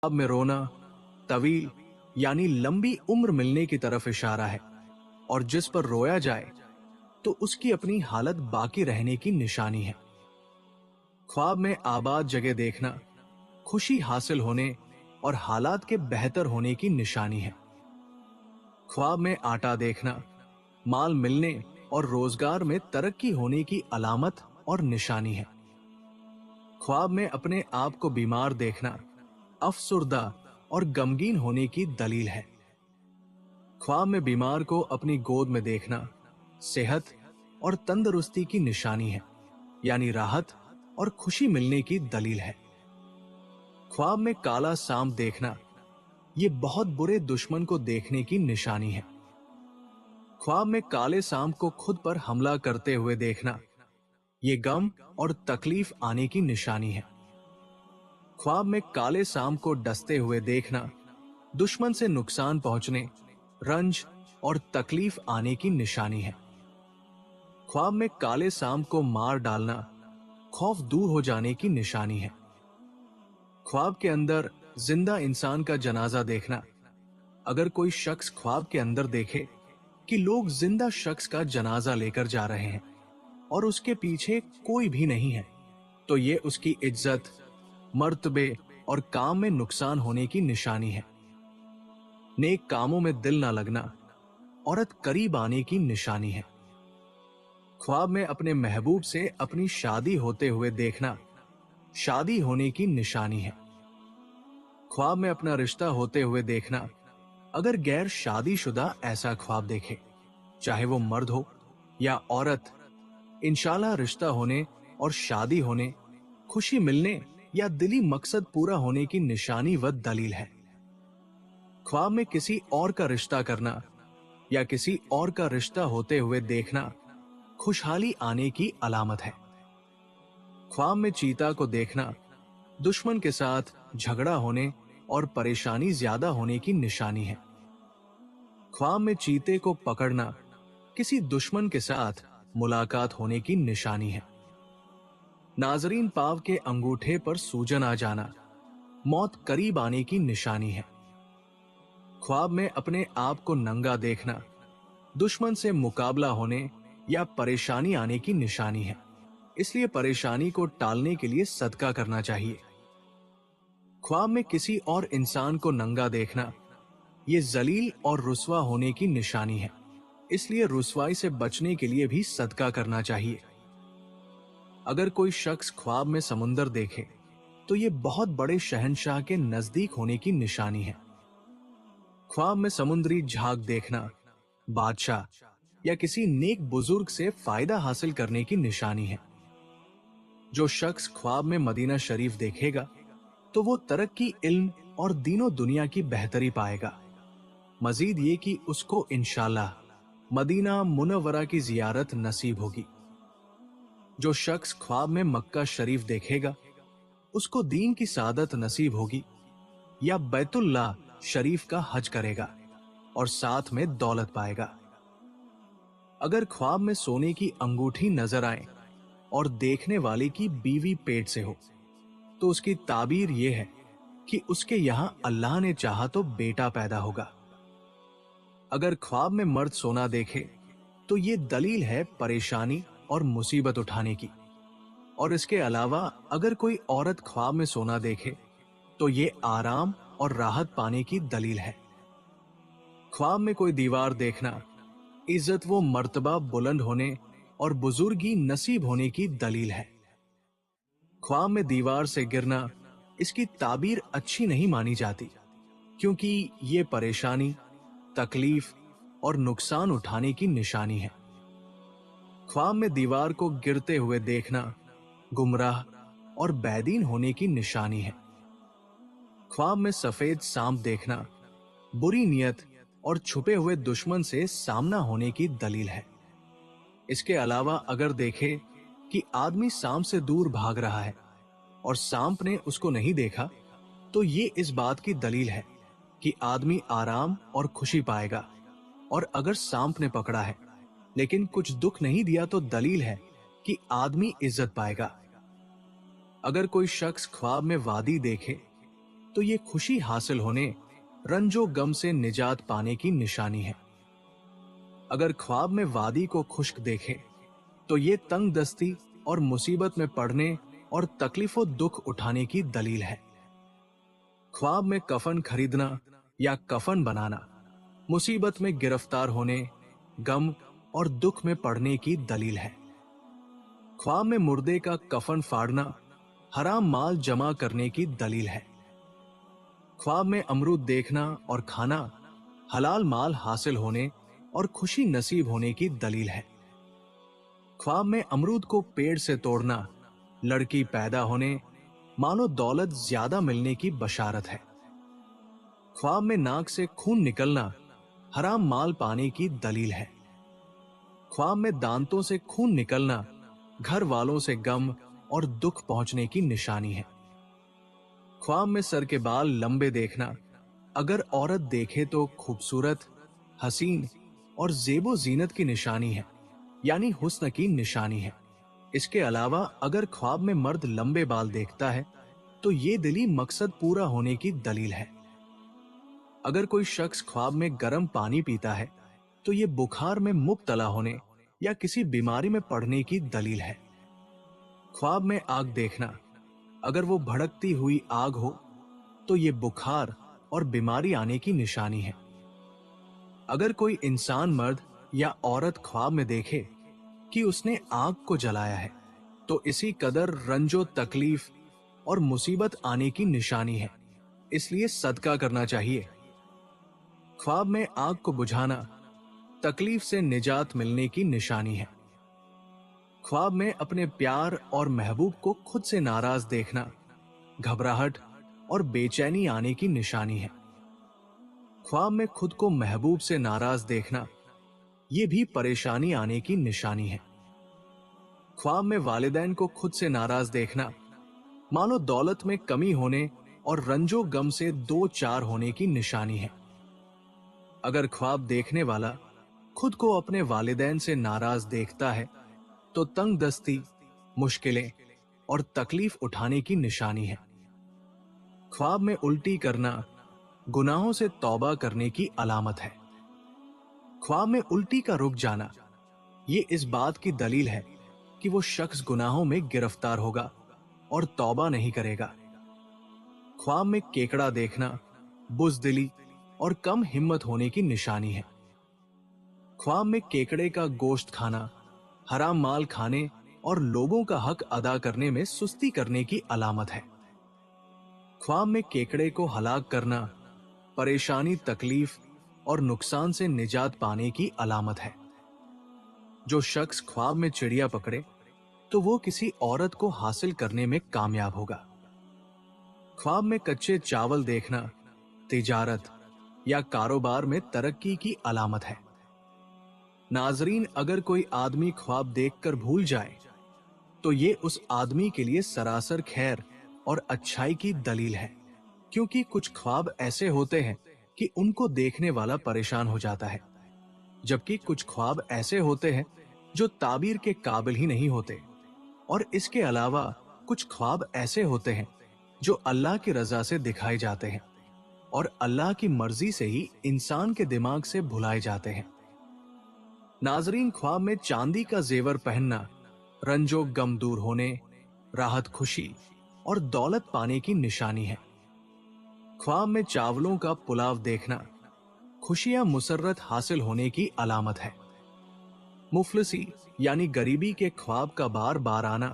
ख्वाब में रोना तवील यानी लंबी उम्र मिलने की तरफ इशारा है, और जिस पर रोया जाए तो उसकी अपनी हालत बाकी रहने की निशानी है। ख्वाब में आबाद जगह देखना खुशी हासिल होने और हालात के बेहतर होने की निशानी है। ख्वाब में आटा देखना माल मिलने और रोजगार में तरक्की होने की अलामत और निशानी है। ख्वाब में अपने आप को बीमार देखना अफसुर्दा और गमगीन होने की दलील है। ख्वाब में बीमार को अपनी गोद में देखना सेहत और तंदुरुस्ती की निशानी है, यानी राहत और खुशी मिलने की दलील है। ख्वाब में काला सांप देखना ये बहुत बुरे दुश्मन को देखने की निशानी है। ख्वाब में काले सांप को खुद पर हमला करते हुए देखना ये गम और तकलीफ आने की निशानी है। ख्वाब में काले सांप को डसते हुए देखना दुश्मन से नुकसान पहुंचने, रंज और तकलीफ आने की निशानी है। ख्वाब में काले सांप को मार डालना खौफ दूर हो जाने की निशानी है। ख्वाब के अंदर जिंदा इंसान का जनाजा देखना, अगर कोई शख्स ख्वाब के अंदर देखे कि लोग जिंदा शख्स का जनाजा लेकर जा रहे हैं और उसके पीछे कोई भी नहीं है, तो ये उसकी इज्जत, मर्तबे और काम में नुकसान होने की निशानी है। नेक कामों में दिल ना लगना औरत करीब आने की निशानी है। ख्वाब में अपने महबूब से अपनी शादी होते हुए देखना शादी होने की निशानी है। ख्वाब में अपना रिश्ता होते हुए देखना, अगर गैर शादीशुदा ऐसा ख्वाब देखे, चाहे वो मर्द हो या औरत, इंशाल्लाह रिश्ता होने और शादी होने, खुशी मिलने या दिली मकसद पूरा होने की निशानी व दलील है। ख्वाब में किसी और का रिश्ता करना या किसी और का रिश्ता होते हुए देखना खुशहाली आने की अलामत है। ख्वाब में चीता को देखना दुश्मन के साथ झगड़ा होने और परेशानी ज्यादा होने की निशानी है। ख्वाब में चीते को पकड़ना किसी दुश्मन के साथ मुलाकात होने की निशानी है। नाजरीन, पांव के अंगूठे पर सूजन आ जाना मौत करीब आने की निशानी है। ख्वाब में अपने आप को नंगा देखना दुश्मन से मुकाबला होने या परेशानी आने की निशानी है, इसलिए परेशानी को टालने के लिए सदका करना चाहिए। ख्वाब में किसी और इंसान को नंगा देखना ये जलील और रुस्वा होने की निशानी है, इसलिए रुस्वाई से बचने के लिए भी सदका करना चाहिए। अगर कोई शख्स ख्वाब में समुंदर देखे तो ये बहुत बड़े शहंशाह के नजदीक होने की निशानी है। ख्वाब में समुद्री झाग देखना बादशाह या किसी नेक बुजुर्ग से फायदा हासिल करने की निशानी है। जो शख्स ख्वाब में मदीना शरीफ देखेगा तो वो तरक्की, इल्म और दीनों दुनिया की बेहतरी पाएगा। मजीद ये कि उसको इंशाल्लाह मदीना मुनव्वरा की जियारत नसीब होगी। जो शख्स ख्वाब में मक्का शरीफ देखेगा उसको दीन की सादत नसीब होगी या बैतुल्लाह शरीफ का हज करेगा और साथ में दौलत पाएगा। अगर ख्वाब में सोने की अंगूठी नजर आए और देखने वाले की बीवी पेट से हो तो उसकी ताबीर यह है कि उसके यहां अल्लाह ने चाहा तो बेटा पैदा होगा। अगर ख्वाब में मर्द सोना देखे तो ये दलील है परेशानी और मुसीबत उठाने की, और इसके अलावा अगर कोई औरत ख्वाब में सोना देखे तो ये आराम और राहत पाने की दलील है। ख्वाब में कोई दीवार देखना इज्जत व मर्तबा बुलंद होने और बुजुर्गी नसीब होने की दलील है। ख्वाब में दीवार से गिरना इसकी ताबीर अच्छी नहीं मानी जाती, क्योंकि ये परेशानी, तकलीफ और नुकसान उठाने की निशानी है। ख्वाब में दीवार को गिरते हुए देखना गुमराह और बैदीन होने की निशानी है। ख्वाब में सफेद सांप देखना बुरी नियत और छुपे हुए दुश्मन से सामना होने की दलील है। इसके अलावा अगर देखे कि आदमी सांप से दूर भाग रहा है और सांप ने उसको नहीं देखा तो ये इस बात की दलील है कि आदमी आराम और खुशी पाएगा, और अगर सांप ने पकड़ा है लेकिन कुछ दुख नहीं दिया तो दलील है कि आदमी इज्जत पाएगा। अगर कोई शख्स ख्वाब में वादी देखे तो ये खुशी हासिल होने, रंजो गम से निजात पाने की निशानी है। अगर ख्वाब में वादी को खुश्क देखे तो ये तंग दस्ती और मुसीबत में पड़ने और तकलीफों दुख उठाने की दलील है। ख्वाब में कफन खरीदना या कफन बनाना मुसीबत में गिरफ्तार होने, गम और दुख में पड़ने की दलील है। ख्वाब में मुर्दे का कफन फाड़ना हराम माल जमा करने की दलील है। ख्वाब में अमरूद देखना और खाना हलाल माल हासिल होने और खुशी नसीब होने की दलील है। ख्वाब में अमरूद को पेड़ से तोड़ना लड़की पैदा होने, मानो दौलत ज्यादा मिलने की बशारत है। ख्वाब में नाक से खून निकलना हराम माल पाने की दलील है। ख्वाब में दांतों से खून निकलना घर वालों से गम और दुख पहुंचने की निशानी है। ख्वाब में सर के बाल लंबे देखना अगर औरत देखे तो खूबसूरत, हसीन और जेबो जीनत की निशानी है, यानी हुस्न की निशानी है। इसके अलावा अगर ख्वाब में मर्द लंबे बाल देखता है तो ये दिली मकसद पूरा होने की दलील है। अगर कोई शख्स ख्वाब में गर्म पानी पीता है तो ये बुखार में मुब्तला होने या किसी बीमारी में पड़ने की दलील है। ख्वाब में आग देखना अगर वो भड़कती हुई आग हो तो ये बुखार और बीमारी आने की निशानी है। अगर कोई इंसान मर्द या औरत ख्वाब में देखे कि उसने आग को जलाया है तो इसी कदर रंजो तकलीफ और मुसीबत आने की निशानी है, इसलिए सदका करना चाहिए। ख्वाब में आग को बुझाना तकलीफ से निजात मिलने की निशानी है। ख्वाब में अपने प्यार और महबूब को खुद से नाराज देखना घबराहट और बेचैनी आने की निशानी है। ख्वाब में खुद को महबूब से नाराज देखना यह भी परेशानी आने की निशानी है। ख्वाब में वालिदैन को खुद से नाराज देखना मानो दौलत में कमी होने और रंजो गम से दो चार होने की निशानी है। अगर ख्वाब देखने वाला खुद को अपने वालिदैन से नाराज देखता है तो तंग दस्ती, मुश्किलें और तकलीफ उठाने की निशानी है। ख्वाब में उल्टी करना गुनाहों से तौबा करने की अलामत है। ख्वाब में उल्टी का रुक जाना ये इस बात की दलील है कि वो शख्स गुनाहों में गिरफ्तार होगा और तौबा नहीं करेगा। ख्वाब में केकड़ा देखना बुज़दिली और कम हिम्मत होने की निशानी है। ख्वाब में केकड़े का गोश्त खाना हराम माल खाने और लोगों का हक अदा करने में सुस्ती करने की अलामत है। ख्वाब में केकड़े को हलाक करना परेशानी, तकलीफ और नुकसान से निजात पाने की अलामत है। जो शख्स ख्वाब में चिड़िया पकड़े तो वो किसी औरत को हासिल करने में कामयाब होगा। ख्वाब में कच्चे चावल देखना तिजारत या कारोबार में तरक्की की अलामत है। नाजरीन, अगर कोई आदमी ख्वाब देखकर भूल जाए तो ये उस आदमी के लिए सरासर खैर और अच्छाई की दलील है, क्योंकि कुछ ख्वाब ऐसे होते हैं कि उनको देखने वाला परेशान हो जाता है, जबकि कुछ ख्वाब ऐसे होते हैं जो ताबीर के काबिल ही नहीं होते। और इसके अलावा कुछ ख्वाब ऐसे होते हैं जो अल्लाह की रजा से दिखाए जाते हैं और अल्लाह की मर्जी से ही इंसान के दिमाग से भुलाए जाते हैं। नाजरीन, ख्वाब में चांदी का जेवर पहनना रंजो गम दूर होने, राहत, खुशी और दौलत पाने की निशानी है। ख्वाब में चावलों का पुलाव देखना खुशियां, मुसर्रत हासिल होने की अलामत है। मुफलिसी यानी गरीबी के ख्वाब का बार बार आना